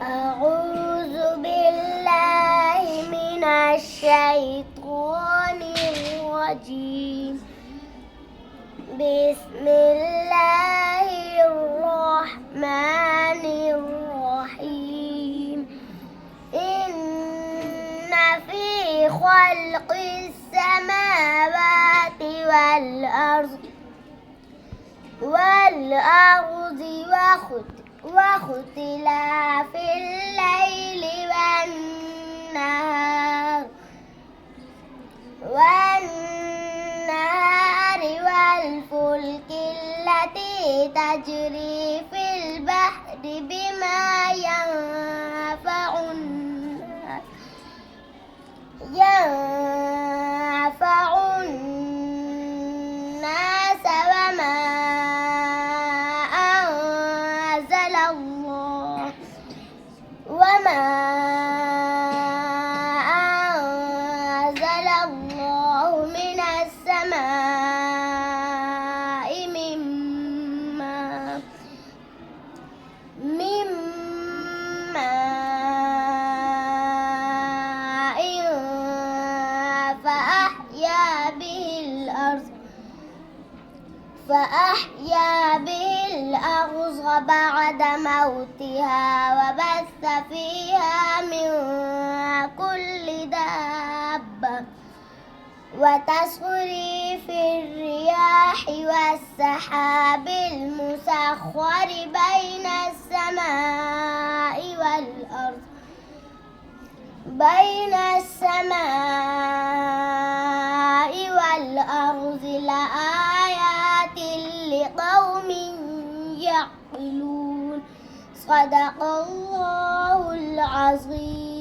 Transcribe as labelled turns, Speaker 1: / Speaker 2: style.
Speaker 1: أعوذ بالله من الشيطان الرجيم. بسم الله الرحمن الرحيم. إن في خلق السماوات والأرض واختلاف الليل والنهار والفلك التي تجري في البحر بما ينفع الناس وما أنزل الله من السماء من ماء فأحيا به الأرض بعد موتها وبث فيها من كل دابة وتصريف الرياح والسحاب المسخر بين السماء والأرض لآيات لقوم يعقلون. صدق الله العظيم.